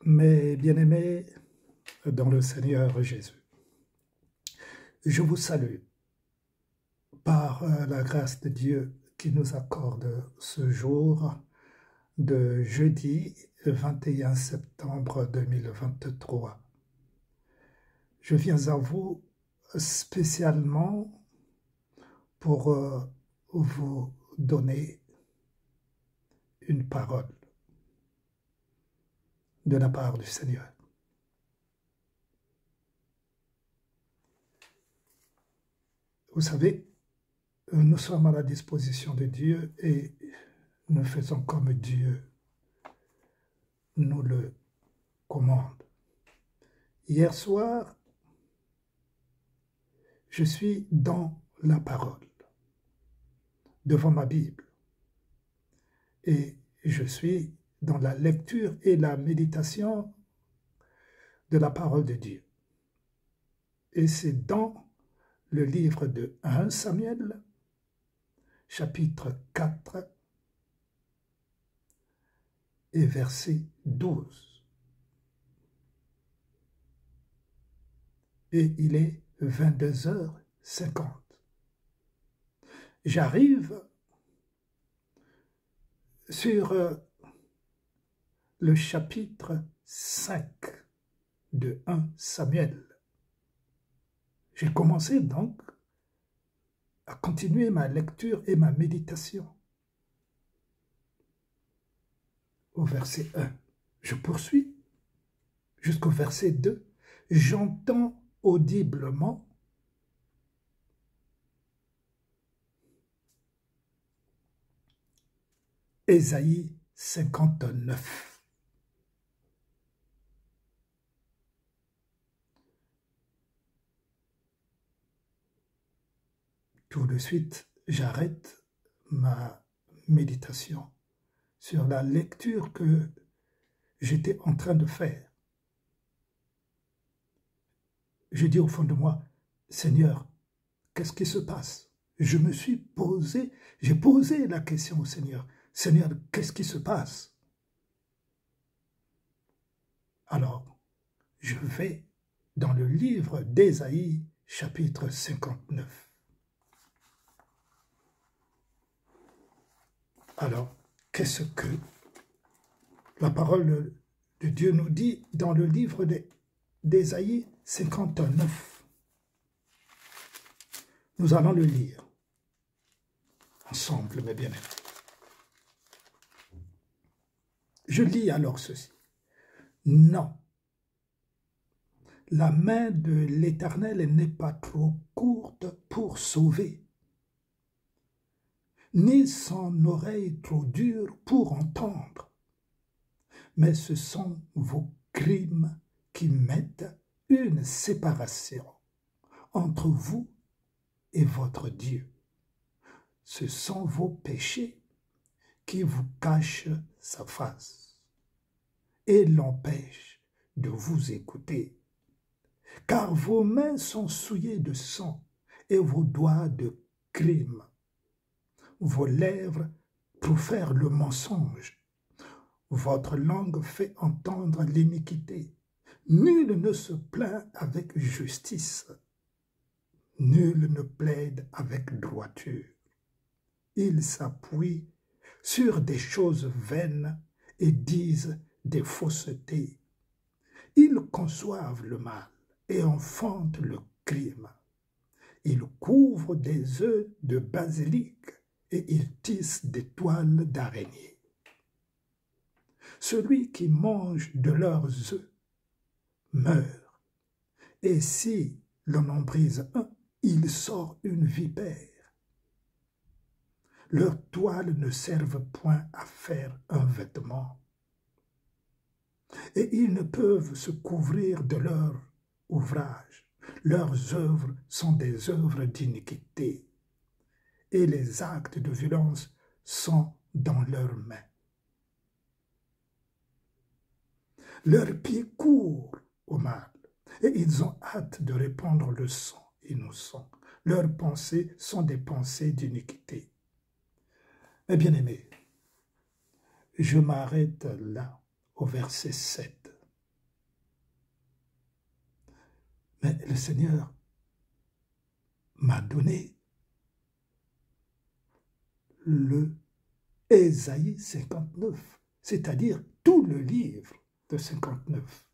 Mes bien-aimés dans le Seigneur Jésus, je vous salue par la grâce de Dieu qui nous accorde ce jour de jeudi 21 septembre 2023. Je viens à vous spécialement pour vous donner une parole de la part du Seigneur. Vous savez, nous sommes à la disposition de Dieu et nous faisons comme Dieu nous le commande. Hier soir, je suis dans la parole, devant ma Bible, et je suis dans la lecture et la méditation de la parole de Dieu. Et c'est dans le livre de 1 Samuel, chapitre 4 et verset 12. Et il est 22h50. J'arrive sur le chapitre 5 de 1 Samuel. J'ai commencé donc à continuer ma lecture et ma méditation. Au verset 1, je poursuis jusqu'au verset 2. J'entends audiblement Ésaïe 59. Tout de suite, j'arrête ma méditation sur la lecture que j'étais en train de faire. Je dis au fond de moi, Seigneur, qu'est-ce qui se passe? J'ai posé la question au Seigneur. Seigneur, qu'est-ce qui se passe? Alors, je vais dans le livre d'Ésaïe, chapitre 59. Alors, qu'est-ce que la parole de Dieu nous dit dans le livre d'Ésaïe 59? Nous allons le lire ensemble, mes bien-aimés. Je lis alors ceci. Non, la main de l'Éternel n'est pas trop courte pour sauver, ni son oreille trop dure pour entendre. Mais ce sont vos crimes qui mettent une séparation entre vous et votre Dieu. Ce sont vos péchés qui vous cachent sa face et l'empêchent de vous écouter. Car vos mains sont souillées de sang et vos doigts de crime. Vos lèvres profèrent le mensonge. Votre langue fait entendre l'iniquité. Nul ne se plaint avec justice. Nul ne plaide avec droiture. Ils s'appuient sur des choses vaines et disent des faussetés. Ils conçoivent le mal et enfantent le crime. Ils couvrent des œufs de basilic et ils tissent des toiles d'araignée. Celui qui mange de leurs œufs meurt, et si l'on en brise un, il sort une vipère. Leurs toiles ne servent point à faire un vêtement, et ils ne peuvent se couvrir de leur ouvrage. Leurs œuvres sont des œuvres d'iniquité, et les actes de violence sont dans leurs mains. Leurs pieds courent au mal, et ils ont hâte de répandre le sang innocent. Leurs pensées sont des pensées d'iniquité. Mes bien-aimés, je m'arrête là, au verset 7. Mais le Seigneur m'a donné le Ésaïe 59, c'est-à-dire tout le livre de 59.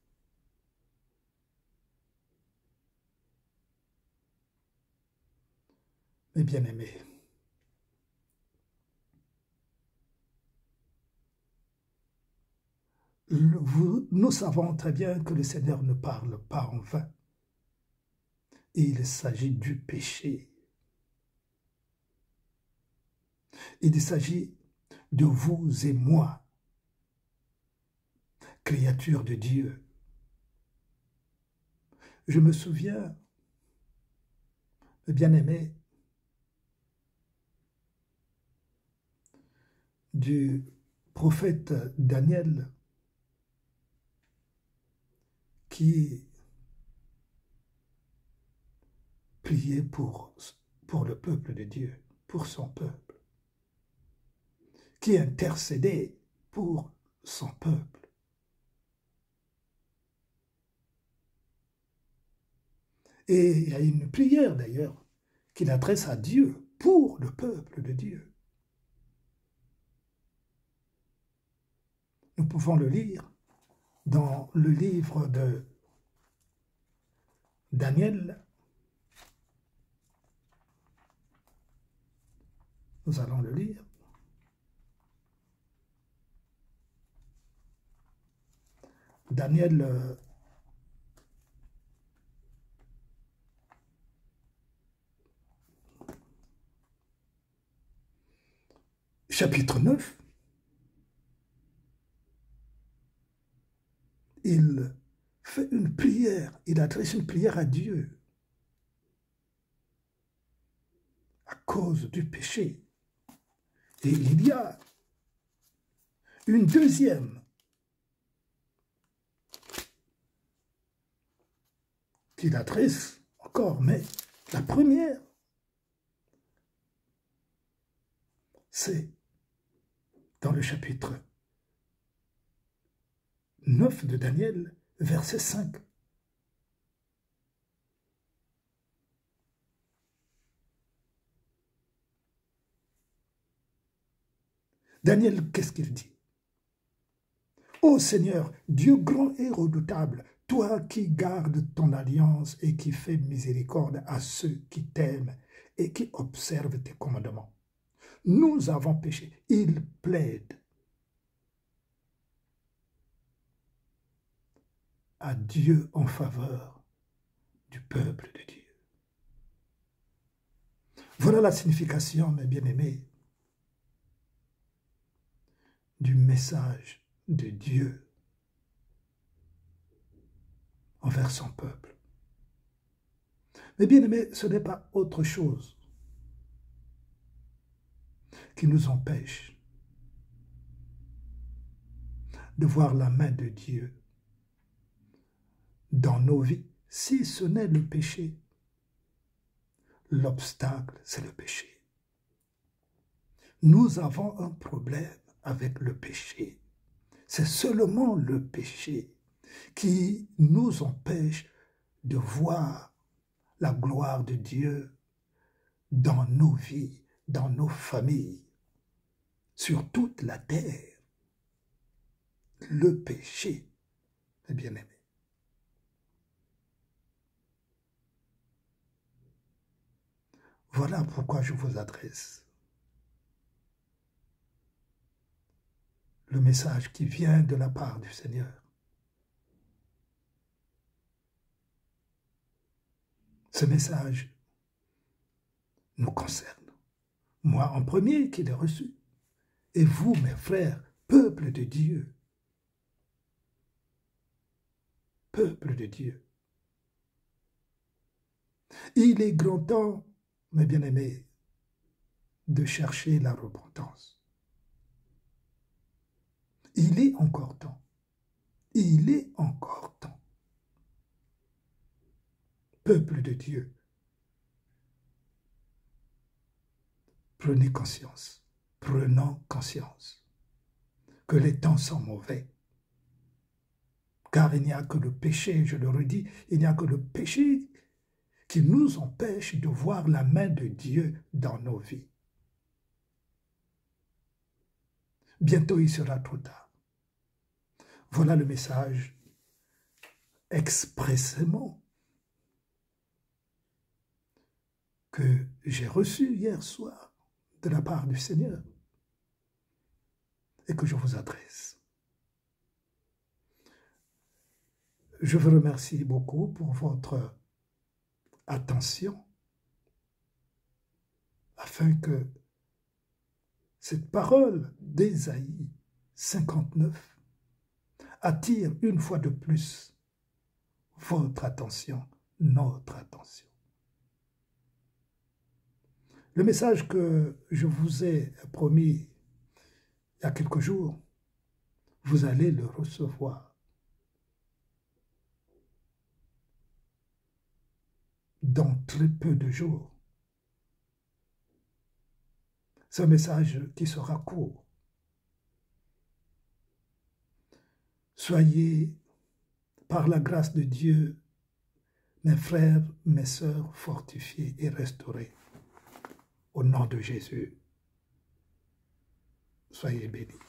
Mes bien-aimés, nous savons très bien que le Seigneur ne parle pas en vain. Il s'agit du péché. Il s'agit de vous et moi, créatures de Dieu. Je me souviens, bien-aimé, du prophète Daniel qui priait pour le peuple de Dieu, pour son peuple, qui intercédait pour son peuple. Et il y a une prière d'ailleurs qu'il adresse à Dieu pour le peuple de Dieu. Nous pouvons le lire dans le livre de Daniel. Nous allons le lire. Daniel chapitre 9. Il fait une prière, il adresse une prière à Dieu à cause du péché. Et il y a une deuxième qu'il adresse encore, mais la première, c'est dans le chapitre 9 de Daniel, verset 5. Daniel, qu'est-ce qu'il dit? Ô Seigneur, Dieu grand et redoutable, toi qui gardes ton alliance et qui fais miséricorde à ceux qui t'aiment et qui observent tes commandements. Nous avons péché. Il plaide à Dieu en faveur du peuple de Dieu. Voilà la signification, mes bien-aimés, du message de Dieu envers son peuple. Mais bien-aimés, ce n'est pas autre chose qui nous empêche de voir la main de Dieu dans nos vies, si ce n'est le péché. L'obstacle, c'est le péché. Nous avons un problème avec le péché. C'est seulement le péché qui nous empêche de voir la gloire de Dieu dans nos vies, dans nos familles, sur toute la terre. Le péché, mes bien-aimés. Voilà pourquoi je vous adresse le message qui vient de la part du Seigneur. Ce message nous concerne. Moi en premier qui l'ai reçu. Et vous, mes frères, peuple de Dieu. Peuple de Dieu. Il est grand temps, mes bien-aimés, de chercher la repentance. Il est encore temps. Il est encore temps. Peuple de Dieu, prenez conscience, prenons conscience que les temps sont mauvais, Car il n'y a que le péché, je le redis, il n'y a que le péché qui nous empêche de voir la main de Dieu dans nos vies. Bientôt il sera trop tard. Voilà le message expressément que j'ai reçu hier soir de la part du Seigneur et que je vous adresse. Je vous remercie beaucoup pour votre attention afin que cette parole d'Ésaïe 59 attire une fois de plus votre attention, notre attention. Le message que je vous ai promis il y a quelques jours, vous allez le recevoir dans très peu de jours. C'est un message qui sera court. Soyez, par la grâce de Dieu, mes frères, mes sœurs, fortifiés et restaurés. Au nom de Jésus, soyez bénis.